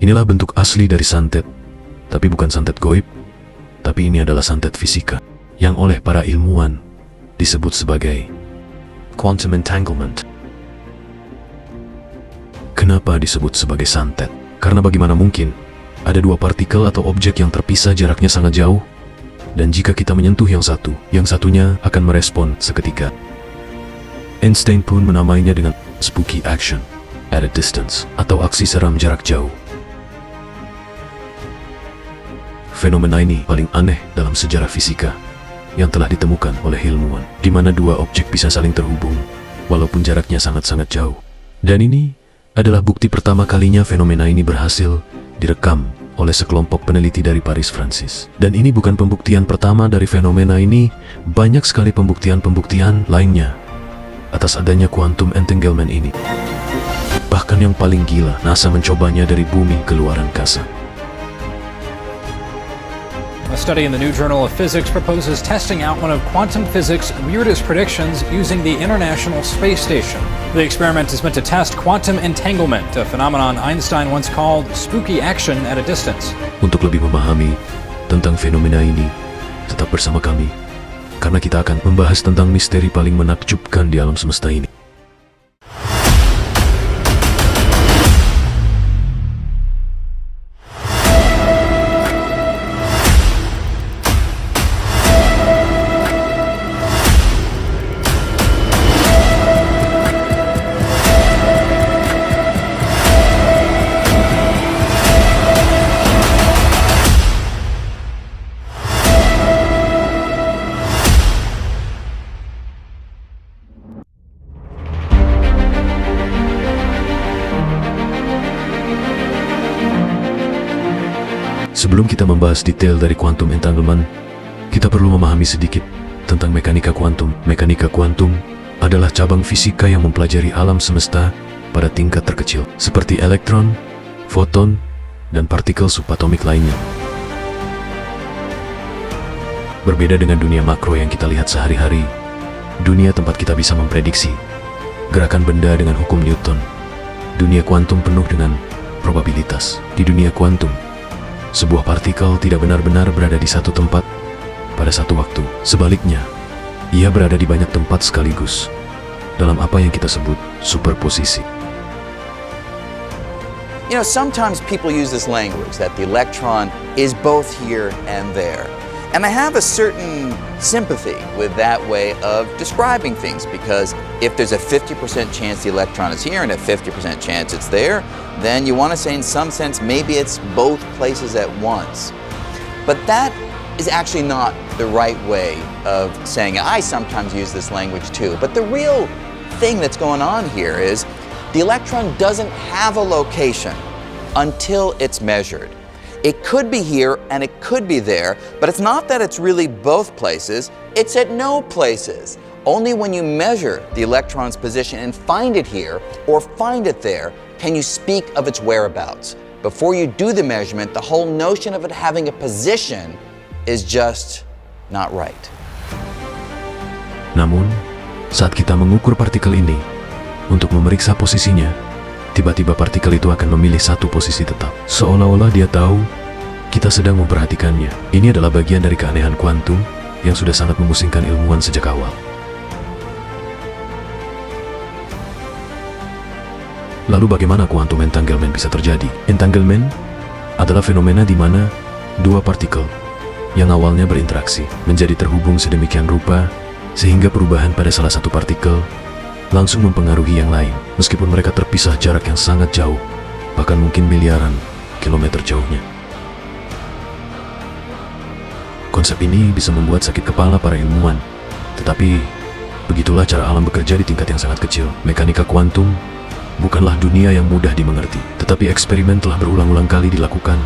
Inilah bentuk asli dari santet, tapi bukan santet goib, tapi ini adalah santet fisika, yang oleh para ilmuwan disebut sebagai quantum entanglement. Kenapa disebut sebagai santet? Karena bagaimana mungkin ada dua partikel atau objek yang terpisah jaraknya sangat jauh, dan jika kita menyentuh yang satunya akan merespon seketika. Einstein pun menamainya dengan spooky action at a distance, atau aksi seram jarak jauh. Fenomena ini paling aneh dalam sejarah fisika yang telah ditemukan oleh ilmuwan, di mana dua objek bisa saling terhubung walaupun jaraknya sangat-sangat jauh. Dan ini adalah bukti pertama kalinya fenomena ini berhasil direkam oleh sekelompok peneliti dari Paris, Prancis. Dan ini bukan pembuktian pertama dari fenomena ini, banyak sekali pembuktian lainnya atas adanya quantum entanglement ini. Bahkan yang paling gila, NASA mencobanya dari bumi ke luar angkasa. A study in the New Journal of Physics proposes testing out one of quantum physics' weirdest predictions using the International Space Station. The experiment is meant to test quantum entanglement, a phenomenon Einstein once called spooky action at a distance. Untuk lebih memahami tentang fenomena ini, tetap bersama kami, karena kita akan membahas tentang misteri paling menakjubkan di alam semesta ini. Sebelum kita membahas detail dari quantum entanglement, kita perlu memahami sedikit tentang mekanika kuantum. Mekanika kuantum adalah cabang fisika yang mempelajari alam semesta pada tingkat terkecil, seperti elektron, foton, dan partikel subatomik lainnya. Berbeda dengan dunia makro yang kita lihat sehari-hari, dunia tempat kita bisa memprediksi gerakan benda dengan hukum Newton, dunia kuantum penuh dengan probabilitas. Di dunia kuantum, sebuah partikel tidak benar-benar berada di satu tempat pada satu waktu. Sebaliknya, ia berada di banyak tempat sekaligus dalam apa yang kita sebut superposisi. You know, sometimes people use this language that the electron is both here and there. And I have a certain sympathy with that way of describing things, because if there's a 50% chance the electron is here and a 50% chance it's there, then you want to say in some sense maybe it's both places at once. But that is actually not the right way of saying it. I sometimes use this language too. But the real thing that's going on here is the electron doesn't have a location until it's measured. It could be here and it could be there, but it's not that it's really both places, it's at no places. Only when you measure the electron's position and find it here or find it there can you speak of its whereabouts. Before you do the measurement, the whole notion of it having a position is just not right. Namun, saat kita mengukur partikel ini untuk memeriksa posisinya, tiba-tiba partikel itu akan memilih satu posisi tetap, seolah-olah dia tahu kita sedang memperhatikannya. Ini adalah bagian dari keanehan kuantum yang sudah sangat memusingkan ilmuwan sejak awal. Lalu bagaimana quantum entanglement bisa terjadi? Entanglement adalah fenomena di mana dua partikel yang awalnya berinteraksi menjadi terhubung sedemikian rupa sehingga perubahan pada salah satu partikel langsung mempengaruhi yang lain, meskipun mereka terpisah jarak yang sangat jauh, bahkan mungkin miliaran kilometer jauhnya. Konsep ini bisa membuat sakit kepala para ilmuwan, tetapi begitulah cara alam bekerja di tingkat yang sangat kecil. Mekanika kuantum bukanlah dunia yang mudah dimengerti, tetapi eksperimen telah berulang-ulang kali dilakukan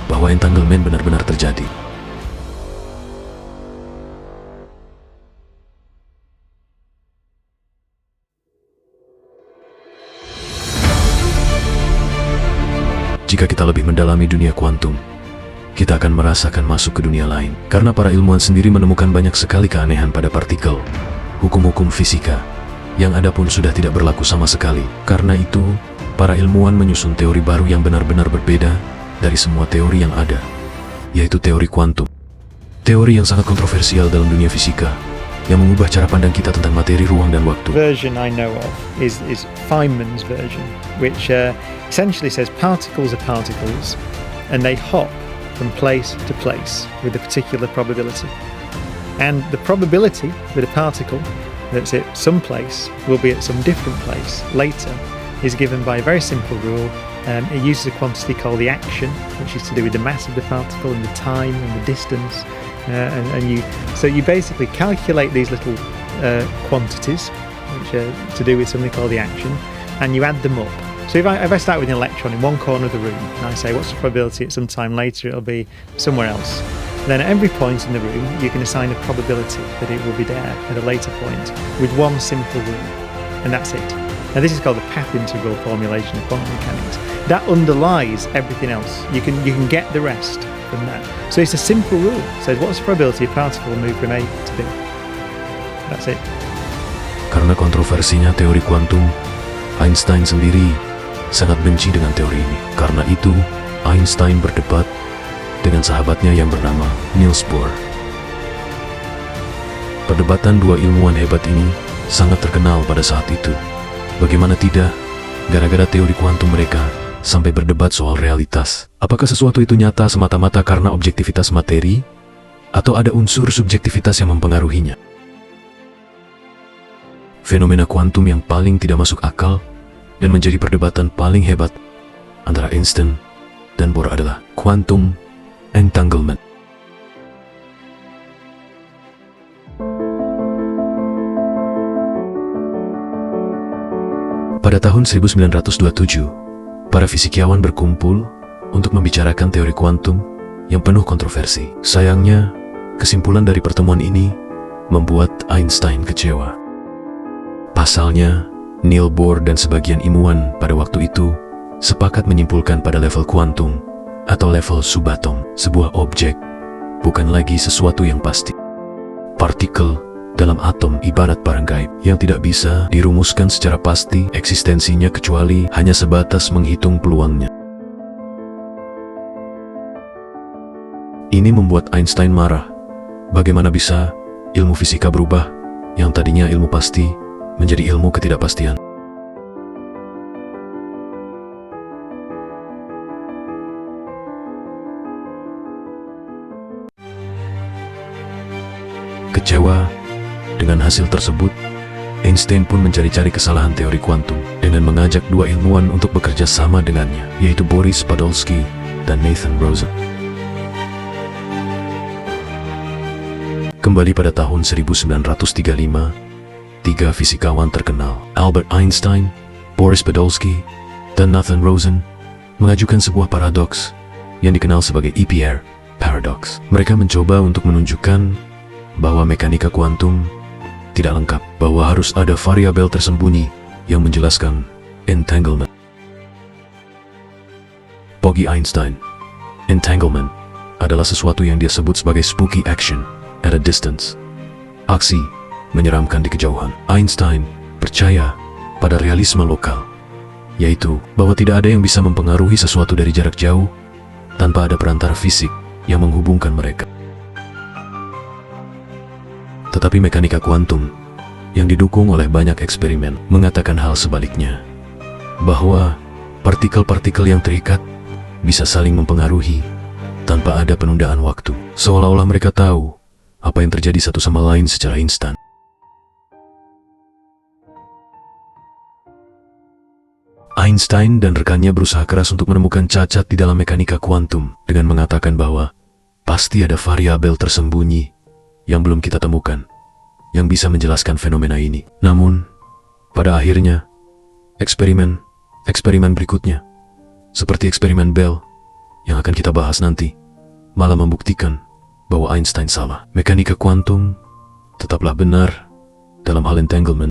bahwa entanglement benar-benar terjadi. Jika kita lebih mendalami dunia kuantum, kita akan merasakan masuk ke dunia lain. Karena para ilmuwan sendiri menemukan banyak sekali keanehan pada partikel, hukum-hukum fisika yang ada pun sudah tidak berlaku sama sekali. Karena itu, para ilmuwan menyusun teori baru yang benar-benar berbeda dari semua teori yang ada, yaitu teori kuantum. Teori yang sangat kontroversial dalam dunia fisika, yang mengubah cara pandang kita tentang materi, ruang, dan waktu. Version I know of is Feynman's version, which essentially says particles are particles, and they hop from place to place with a particular probability. And the probability that a particle that's at some place will be at some different place later is given by a very simple rule. It uses a quantity called the action, which is to do with the mass of the particle and the time and the distance. So you basically calculate these little quantities, which are to do with something called the action, and you add them up. So if I start with an electron in one corner of the room, and I say, what's the probability at some time later it'll be somewhere else? Then at every point in the room, you can assign a probability that it will be there at a later point with one simple rule, and that's it. Now this is called the path integral formulation of quantum mechanics. That underlies everything else. You can get the rest from that. So it's a simple rule. It says what's the probability a particle will move from A to B. That's it. Karena kontroversinya teori kuantum, Einstein sendiri sangat benci dengan teori ini. Karena itu, Einstein berdebat dengan sahabatnya yang bernama Niels Bohr. Perdebatan dua ilmuwan hebat ini sangat terkenal pada saat itu. Bagaimana tidak, gara-gara teori kuantum mereka sampai berdebat soal realitas. Apakah sesuatu itu nyata semata-mata karena objektivitas materi, atau ada unsur subjektivitas yang mempengaruhinya? Fenomena kuantum yang paling tidak masuk akal dan menjadi perdebatan paling hebat antara Einstein dan Bohr adalah quantum entanglement. Pada tahun 1927, para fisikiawan berkumpul untuk membicarakan teori kuantum yang penuh kontroversi. Sayangnya, kesimpulan dari pertemuan ini membuat Einstein kecewa. Pasalnya, Niels Bohr dan sebagian ilmuwan pada waktu itu sepakat menyimpulkan pada level kuantum atau level subatom, sebuah objek bukan lagi sesuatu yang pasti. Partikel dalam atom ibarat barang gaib yang tidak bisa dirumuskan secara pasti eksistensinya kecuali hanya sebatas menghitung peluangnya. Ini membuat Einstein marah. Bagaimana bisa ilmu fisika berubah yang tadinya ilmu pasti menjadi ilmu ketidakpastian? Kecewa dengan hasil tersebut, Einstein pun mencari-cari kesalahan teori kuantum dengan mengajak dua ilmuwan untuk bekerja sama dengannya, yaitu Boris Podolsky dan Nathan Rosen. Kembali pada tahun 1935, tiga fisikawan terkenal, Albert Einstein, Boris Podolsky, dan Nathan Rosen, mengajukan sebuah paradoks yang dikenal sebagai EPR paradox. Mereka mencoba untuk menunjukkan bahwa mekanika kuantum tidak lengkap, bahwa harus ada variabel tersembunyi yang menjelaskan entanglement. Bagi Einstein, entanglement adalah sesuatu yang dia sebut sebagai spooky action at a distance, aksi menyeramkan di kejauhan. Einstein percaya pada realisme lokal, yaitu bahwa tidak ada yang bisa mempengaruhi sesuatu dari jarak jauh tanpa ada perantara fisik yang menghubungkan mereka. Tetapi mekanika kuantum yang didukung oleh banyak eksperimen mengatakan hal sebaliknya, bahwa partikel-partikel yang terikat bisa saling mempengaruhi tanpa ada penundaan waktu, seolah-olah mereka tahu apa yang terjadi satu sama lain secara instan. Einstein dan rekannya berusaha keras untuk menemukan cacat di dalam mekanika kuantum dengan mengatakan bahwa pasti ada variabel tersembunyi yang belum kita temukan, yang bisa menjelaskan fenomena ini. Namun, pada akhirnya, eksperimen berikutnya, seperti eksperimen Bell, yang akan kita bahas nanti, malah membuktikan bahwa Einstein salah. Mekanika kuantum tetaplah benar dalam hal entanglement,